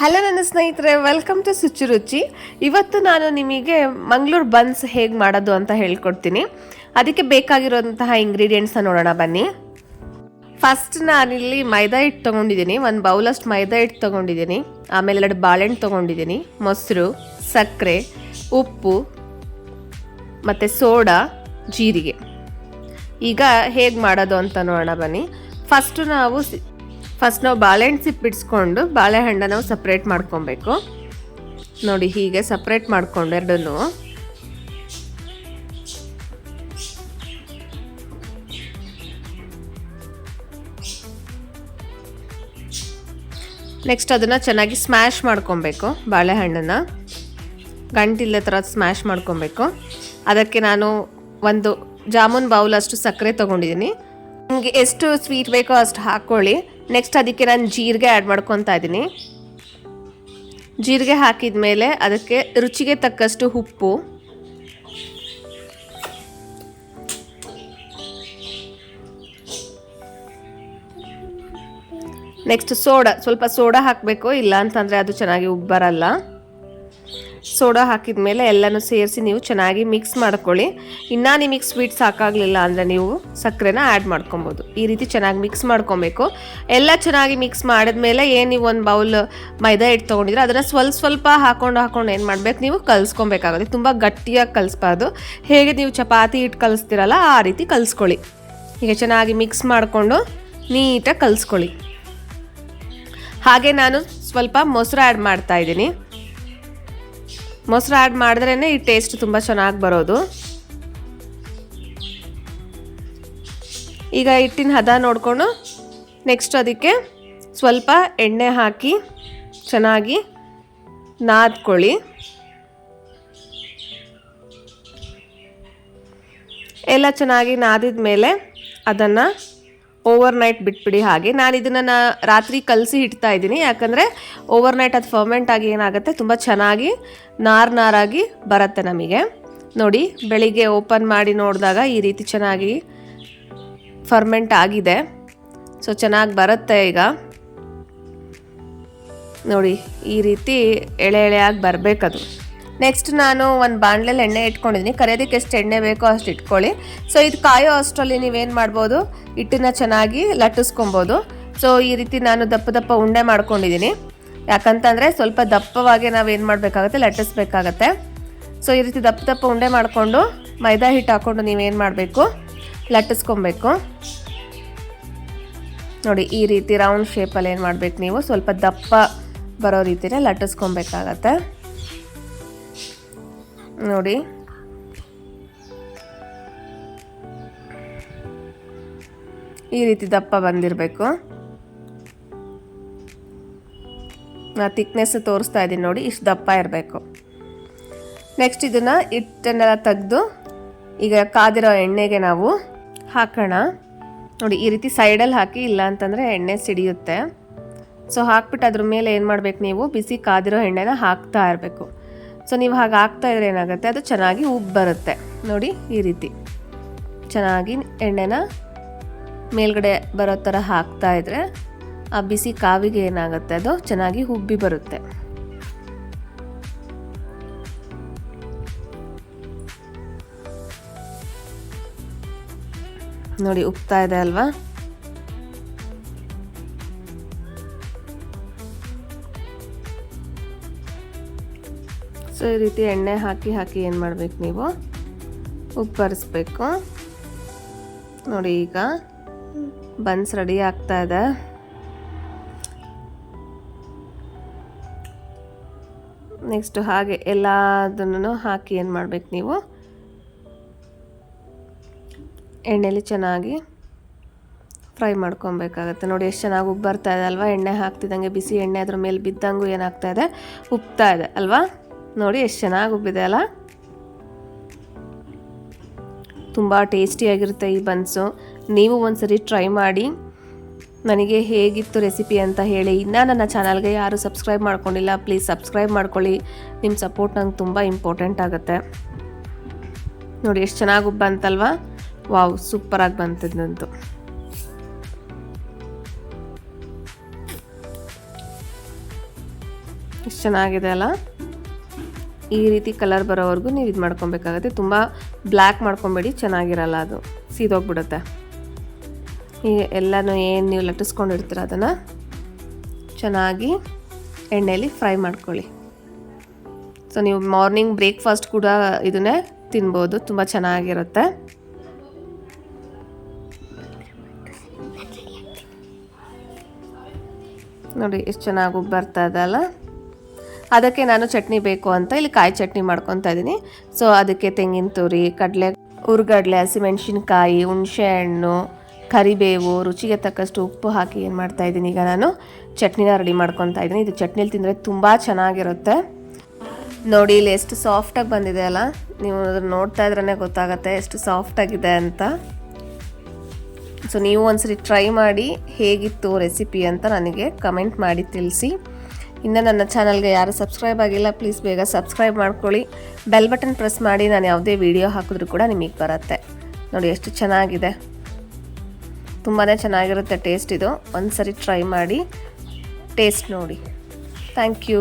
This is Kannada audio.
ಹಲೋ ನನ್ನ ಸ್ನೇಹಿತರೆ, ವೆಲ್ಕಮ್ ಟು ಸುಚುರುಚಿ. ಇವತ್ತು ನಾನು ನಿಮಗೆ ಮಂಗಳೂರು ಬನ್ಸ್ ಹೇಗೆ ಮಾಡೋದು ಅಂತ ಹೇಳ್ಕೊಡ್ತೀನಿ. ಅದಕ್ಕೆ ಬೇಕಾಗಿರೋಂತಹ ಇಂಗ್ರೀಡಿಯೆಂಟ್ಸ್ನ ನೋಡೋಣ ಬನ್ನಿ. ಫಸ್ಟ್ ನಾನಿಲ್ಲಿ ಮೈದಾ ಹಿಟ್ಟು ತೊಗೊಂಡಿದ್ದೀನಿ, ಒಂದು ಬೌಲಷ್ಟು ಮೈದಾ ಹಿಟ್ಟು ತೊಗೊಂಡಿದ್ದೀನಿ. ಆಮೇಲೆ 2 ಬಾಳೆಹಣ್ಣು ತೊಗೊಂಡಿದ್ದೀನಿ, ಮೊಸರು, ಸಕ್ಕರೆ, ಉಪ್ಪು ಮತ್ತು ಸೋಡಾ, ಜೀರಿಗೆ. ಈಗ ಹೇಗೆ ಮಾಡೋದು ಅಂತ ನೋಡೋಣ ಬನ್ನಿ. ಫಸ್ಟ್ ನಾವು ಬಾಳೆಹಣ್ಣು ಸಿಪ್ಪೆ ಬಿಡಿಸ್ಕೊಂಡು ಬಾಳೆಹಣ್ಣು ನಾವು ಸಪ್ರೇಟ್ ಮಾಡ್ಕೊಬೇಕು. ನೋಡಿ, ಹೀಗೆ ಸಪ್ರೇಟ್ ಮಾಡಿಕೊಂಡು ಎರಡನ್ನೂ ನೆಕ್ಸ್ಟ್ ಅದನ್ನು ಚೆನ್ನಾಗಿ ಸ್ಮ್ಯಾಶ್ ಮಾಡ್ಕೊಬೇಕು. ಬಾಳೆಹಣ್ಣನ್ನು ಗಂಟಿಲ್ಲದ ಥರ ಸ್ಮ್ಯಾಶ್ ಮಾಡ್ಕೊಬೇಕು. ಅದಕ್ಕೆ ನಾನು ಒಂದು ಜಾಮೂನ್ ಬೌಲಷ್ಟು ಸಕ್ಕರೆ ತೊಗೊಂಡಿದ್ದೀನಿ. ನಿಮಗೆ ಎಷ್ಟು ಸ್ವೀಟ್ ಬೇಕೋ ಅಷ್ಟು ಹಾಕ್ಕೊಳ್ಳಿ. ನೆಕ್ಸ್ಟ್ ಅದಕ್ಕೆ ನಾನು ಜೀರಿಗೆ ಆ್ಯಡ್ ಮಾಡ್ಕೊತಾ ಇದ್ದೀನಿ. ಜೀರಿಗೆ ಹಾಕಿದ ಮೇಲೆ ಅದಕ್ಕೆ ರುಚಿಗೆ ತಕ್ಕಷ್ಟು ಉಪ್ಪು, ನೆಕ್ಸ್ಟ್ ಸ್ವಲ್ಪ ಸೋಡಾ ಹಾಕಬೇಕು, ಇಲ್ಲ ಅಂತಂದರೆ ಅದು ಚೆನ್ನಾಗಿ ಉಬ್ಬು ಬರಲ್ಲ. ಸೋಡಾ ಹಾಕಿದ ಮೇಲೆ ಎಲ್ಲನೂ ಸೇರಿಸಿ ನೀವು ಚೆನ್ನಾಗಿ ಮಿಕ್ಸ್ ಮಾಡ್ಕೊಳ್ಳಿ. ಇನ್ನೂ ನಿಮಗೆ ಸ್ವೀಟ್ ಸಾಕಾಗಲಿಲ್ಲ ಅಂದರೆ ನೀವು ಸಕ್ಕರೆನ ಆ್ಯಡ್ ಮಾಡ್ಕೊಬೋದು. ಈ ರೀತಿ ಚೆನ್ನಾಗಿ ಮಿಕ್ಸ್ ಮಾಡ್ಕೊಬೇಕು. ಎಲ್ಲ ಚೆನ್ನಾಗಿ ಮಿಕ್ಸ್ ಮಾಡಿದ್ಮೇಲೆ ಏನು ನೀವು ಒಂದು ಬೌಲ್ ಮೈದಾ ಹಿಟ್ಟು ತೊಗೊಂಡಿದ್ರೆ ಅದನ್ನು ಸ್ವಲ್ಪ ಹಾಕೊಂಡು ಏನು ಮಾಡಬೇಕು, ನೀವು ಕಲಿಸ್ಕೊಬೇಕಾಗುತ್ತೆ. ತುಂಬ ಗಟ್ಟಿಯಾಗಿ ಕಲಿಸ್ಬಾರ್ದು. ಹೇಗೆ ನೀವು ಚಪಾತಿ ಹಿಟ್ಟು ಕಲಿಸ್ತೀರಲ್ಲ ಆ ರೀತಿ ಕಲಿಸ್ಕೊಳ್ಳಿ. ಈಗ ಚೆನ್ನಾಗಿ ಮಿಕ್ಸ್ ಮಾಡಿಕೊಂಡು ನೀಟಾಗಿ ಕಲಿಸ್ಕೊಳ್ಳಿ. ಹಾಗೆ ನಾನು ಸ್ವಲ್ಪ ಮೊಸರು ಆ್ಯಡ್ ಮಾಡ್ತಾ ಇದ್ದೀನಿ. ಮೊಸರು ಆ್ಯಡ್ ಮಾಡಿದ್ರೇ ಈ ಟೇಸ್ಟ್ ತುಂಬ ಚೆನ್ನಾಗಿ ಬರೋದು. ಈಗ ಹಿಟ್ಟಿನ ಹದ ನೋಡಿಕೊಂಡು ನೆಕ್ಸ್ಟ್ ಅದಕ್ಕೆ ಸ್ವಲ್ಪ ಎಣ್ಣೆ ಹಾಕಿ ಚೆನ್ನಾಗಿ ನಾದ್ಕೊಳ್ಳಿ. ಎಲ್ಲ ಚೆನ್ನಾಗಿ ನಾದಿದ ಮೇಲೆ ಅದನ್ನು ಓವರ್ನೈಟ್ ಬಿಟ್ಬಿಡಿ. ಹಾಗೆ ನಾನು ಇದನ್ನು ರಾತ್ರಿ ಕಲಸಿ ಇಡ್ತಾ ಇದ್ದೀನಿ, ಯಾಕಂದರೆ ಓವರ್ನೈಟ್ ಅದು ಫರ್ಮೆಂಟ್ ಆಗಿ ಏನಾಗುತ್ತೆ, ತುಂಬ ಚೆನ್ನಾಗಿ ನಾರಾಗಿ ಬರುತ್ತೆ ನಮಗೆ. ನೋಡಿ, ಬೆಳಿಗ್ಗೆ ಓಪನ್ ಮಾಡಿ ನೋಡಿದಾಗ ಈ ರೀತಿ ಚೆನ್ನಾಗಿ ಫರ್ಮೆಂಟ್ ಆಗಿದೆ. ಸೊ ಚೆನ್ನಾಗಿ ಬರುತ್ತೆ. ಈಗ ನೋಡಿ, ಈ ರೀತಿ ಎಳೆಯಾಗಿ ಬರಬೇಕದು. ನೆಕ್ಸ್ಟ್ ನಾನು ಒಂದು ಬಾಣಲೆಯಲ್ಲಿ ಎಣ್ಣೆ ಇಟ್ಕೊಂಡಿದ್ದೀನಿ. ಕರಿಯೋದಕ್ಕೆ ಎಷ್ಟು ಎಣ್ಣೆ ಬೇಕೋ ಅಷ್ಟು ಇಟ್ಕೊಳ್ಳಿ. ಸೊ ಇದು ಕಾಯೋ ಅಷ್ಟರಲ್ಲಿ ನೀವೇನು ಮಾಡ್ಬೋದು, ಹಿಟ್ಟನ್ನ ಚೆನ್ನಾಗಿ ಲಟ್ಟಿಸ್ಕೊಬೋದು. ಸೊ ಈ ರೀತಿ ನಾನು ದಪ್ಪ ಉಂಡೆ ಮಾಡ್ಕೊಂಡಿದ್ದೀನಿ. ಯಾಕಂತಂದರೆ ಸ್ವಲ್ಪ ದಪ್ಪವಾಗಿ ನಾವೇನು ಮಾಡಬೇಕಾಗತ್ತೆ, ಲಟ್ಟಿಸ್ಬೇಕಾಗತ್ತೆ. ಸೊ ಈ ರೀತಿ ದಪ್ಪ ಉಂಡೆ ಮಾಡಿಕೊಂಡು ಮೈದಾ ಹಿಟ್ಟು ಹಾಕ್ಕೊಂಡು ನೀವೇನು ಮಾಡಬೇಕು, ಲಟ್ಟಿಸ್ಕೊಬೇಕು. ನೋಡಿ, ಈ ರೀತಿ ರೌಂಡ್ ಶೇಪಲ್ಲಿ ಏನು ಮಾಡಬೇಕು, ನೀವು ಸ್ವಲ್ಪ ದಪ್ಪ ಬರೋ ರೀತಿಯೇ ಲಟ್ಟಿಸ್ಕೊಬೇಕಾಗತ್ತೆ. ನೋಡಿ, ಈ ರೀತಿ ದಪ್ಪ ಬಂದಿರಬೇಕು. ನಾ ಥಿಕ್ನೆಸ್ ತೋರಿಸ್ತಾ ಇದ್ದೀನಿ ನೋಡಿ, ಇಷ್ಟು ದಪ್ಪ ಇರಬೇಕು. ನೆಕ್ಸ್ಟ್ ಇದನ್ನು ಹಿಟ್ಟನ್ನೆಲ್ಲ ತೆಗೆದು ಈಗ ಕಾದಿರೋ ಎಣ್ಣೆಗೆ ನಾವು ಹಾಕೋಣ. ನೋಡಿ, ಈ ರೀತಿ ಸೈಡಲ್ಲಿ ಹಾಕಿ, ಇಲ್ಲ ಅಂತಂದರೆ ಎಣ್ಣೆ ಸಿಡಿಯುತ್ತೆ. ಸೊ ಹಾಕ್ಬಿಟ್ಟು ಅದ್ರ ಮೇಲೆ ಏನು ಮಾಡಬೇಕು, ನೀವು ಬಿಸಿ ಕಾದಿರೋ ಎಣ್ಣೆನ ಹಾಕ್ತಾ ಇರಬೇಕು. ಸೊ ನೀವು ಹಾಗೆ ಹಾಕ್ತಾ ಇದ್ರೆ ಏನಾಗುತ್ತೆ, ಅದು ಚೆನ್ನಾಗಿ ಉಬ್ಬು ಬರುತ್ತೆ. ನೋಡಿ, ಈ ರೀತಿ ಚೆನ್ನಾಗಿ ಎಣ್ಣೆನ ಮೇಲ್ಗಡೆ ಬರೋ ಥರ ಹಾಕ್ತಾ ಇದ್ರೆ ಆ ಬಿಸಿ ಕಾವಿಗೆ ಏನಾಗುತ್ತೆ, ಅದು ಚೆನ್ನಾಗಿ ಉಬ್ಬಿ ಬರುತ್ತೆ. ನೋಡಿ, ಉಬ್ತಾ ಇದೆ ಅಲ್ವಾ? ಸೊ ಈ ರೀತಿ ಎಣ್ಣೆ ಹಾಕಿ ಏನು ಮಾಡಬೇಕು, ನೀವು ಉಪ್ಪರಿಸ್ಬೇಕು. ನೋಡಿ, ಈಗ ಬನ್ಸ್ ರೆಡಿ ಆಗ್ತಾ ಇದೆ. ನೆಕ್ಸ್ಟ್ ಹಾಗೆ ಎಲ್ಲದನ್ನು ಹಾಕಿ ಏನು ಮಾಡಬೇಕು, ನೀವು ಎಣ್ಣೆಲಿ ಚೆನ್ನಾಗಿ ಫ್ರೈ ಮಾಡ್ಕೊಬೇಕಾಗತ್ತೆ. ನೋಡಿ, ಎಷ್ಟು ಚೆನ್ನಾಗಿ ಉಬ್ಬು ಬರ್ತಾ ಇದೆ ಅಲ್ವಾ? ಎಣ್ಣೆ ಹಾಕ್ತಿದ್ದಂಗೆ ಬಿಸಿ ಎಣ್ಣೆ ಅದ್ರ ಮೇಲೆ ಬಿದ್ದಂಗೂ ಏನಾಗ್ತಾ ಇದೆ, ಉಬ್ತಾ ಇದೆ ಅಲ್ವಾ? ನೋಡಿ, ಎಷ್ಟು ಚೆನ್ನಾಗಿ ಉಬ್ಬಿದೆ ಅಲ್ಲ? ತುಂಬ ಟೇಸ್ಟಿಯಾಗಿರುತ್ತೆ ಈ ಬನ್ಸು. ನೀವು ಒಂದ್ಸರಿ ಟ್ರೈ ಮಾಡಿ ನನಗೆ ಹೇಗಿತ್ತು ರೆಸಿಪಿ ಅಂತ ಹೇಳಿ. ಇನ್ನೂ ನನ್ನ ಚಾನಲ್ಗೆ ಯಾರು ಸಬ್ಸ್ಕ್ರೈಬ್ ಮಾಡ್ಕೊಂಡಿಲ್ಲ, ಪ್ಲೀಸ್ ಸಬ್ಸ್ಕ್ರೈಬ್ ಮಾಡ್ಕೊಳ್ಳಿ. ನಿಮ್ಮ ಸಪೋರ್ಟ್ ನಂಗೆ ತುಂಬ ಇಂಪಾರ್ಟೆಂಟ್ ಆಗುತ್ತೆ. ನೋಡಿ, ಎಷ್ಟು ಚೆನ್ನಾಗಿ ಬಂತಲ್ವಾ? ವಾವ್, ಸೂಪರಾಗಿ ಬಂತಿದ್ದಂತು. ಎಷ್ಟು ಚೆನ್ನಾಗಿದೆ ಅಲ್ಲ. ಈ ರೀತಿ ಕಲರ್ ಬರೋವರೆಗೂ ನೀವು ಇದು ಮಾಡ್ಕೊಬೇಕಾಗತ್ತೆ. ತುಂಬ ಬ್ಲ್ಯಾಕ್ ಮಾಡ್ಕೊಬೇಡಿ, ಚೆನ್ನಾಗಿರಲ್ಲ, ಅದು ಸೀದೋಗ್ಬಿಡುತ್ತೆ. ಈ ಎಲ್ಲನೂ ಏನು ನೀವು ಲಟ್ಟಿಸ್ಕೊಂಡಿರ್ತೀರ ಅದನ್ನು ಚೆನ್ನಾಗಿ ಎಣ್ಣೆಯಲ್ಲಿ ಫ್ರೈ ಮಾಡ್ಕೊಳ್ಳಿ. ಸೊ ನೀವು ಮಾರ್ನಿಂಗ್ ಬ್ರೇಕ್ಫಾಸ್ಟ್ ಕೂಡ ಇದನ್ನೇ ತಿನ್ಬೋದು, ತುಂಬ ಚೆನ್ನಾಗಿರುತ್ತೆ. ನೋಡಿ ಎಷ್ಟು ಚೆನ್ನಾಗಿ ಬರ್ತಾ ಇದೆಯಲ್ಲ. ಅದಕ್ಕೆ ನಾನು ಚಟ್ನಿ ಬೇಕು ಅಂತ ಇಲ್ಲಿ ಕಾಯಿ ಚಟ್ನಿ ಮಾಡ್ಕೊತಾ ಇದ್ದೀನಿ. ಸೊ ಅದಕ್ಕೆ ತೆಂಗಿನ ತುರಿ, ಕಡಲೆ, ಹುರ್ಗಡ್ಲೆ, ಹಸಿಮೆಣ್ಸಿನ್ಕಾಯಿ, ಹುಣಸೆಹಣ್ಣು, ಕರಿಬೇವು, ರುಚಿಗೆ ತಕ್ಕಷ್ಟು ಉಪ್ಪು ಹಾಕಿ ಏನು ಮಾಡ್ತಾ ಇದ್ದೀನಿ, ಈಗ ನಾನು ಚಟ್ನಿನ ರೆಡಿ ಮಾಡ್ಕೊತಾ ಇದ್ದೀನಿ. ಇದು ಚಟ್ನಿಲಿ ತಿಂದರೆ ತುಂಬ ಚೆನ್ನಾಗಿರುತ್ತೆ. ನೋಡಿ ಇಲ್ಲಿ ಎಷ್ಟು ಸಾಫ್ಟಾಗಿ ಬಂದಿದೆ ಅಲ್ಲ, ನೀವು ಅದನ್ನು ನೋಡ್ತಾ ಇದ್ರೇ ಗೊತ್ತಾಗುತ್ತೆ ಎಷ್ಟು ಸಾಫ್ಟಾಗಿದೆ ಅಂತ. ಸೊ ನೀವು ಒಂದ್ಸರಿ ಟ್ರೈ ಮಾಡಿ ಹೇಗಿತ್ತು ರೆಸಿಪಿ ಅಂತ ನನಗೆ ಕಮೆಂಟ್ ಮಾಡಿ ತಿಳಿಸಿ. ಇನ್ನು ನನ್ನ ಚಾನಲ್ಗೆ ಯಾರು ಸಬ್ಸ್ಕ್ರೈಬ್ ಆಗಿಲ್ಲ ಪ್ಲೀಸ್ ಬೇಗ ಸಬ್ಸ್ಕ್ರೈಬ್ ಮಾಡ್ಕೊಳ್ಳಿ. ಬೆಲ್ ಬಟನ್ ಪ್ರೆಸ್ ಮಾಡಿ ನಾನು ಯಾವುದೇ ವಿಡಿಯೋ ಹಾಕಿದ್ರೂ ಕೂಡ ನಿಮಗೆ ಬರುತ್ತೆ. ನೋಡಿ ಎಷ್ಟು ಚೆನ್ನಾಗಿದೆ, ತುಂಬಾ ಚೆನ್ನಾಗಿರುತ್ತೆ ಟೇಸ್ಟ್. ಇದು ಒಂದು ಸರಿ ಟ್ರೈ ಮಾಡಿ ಟೇಸ್ಟ್ ನೋಡಿ. Thank you.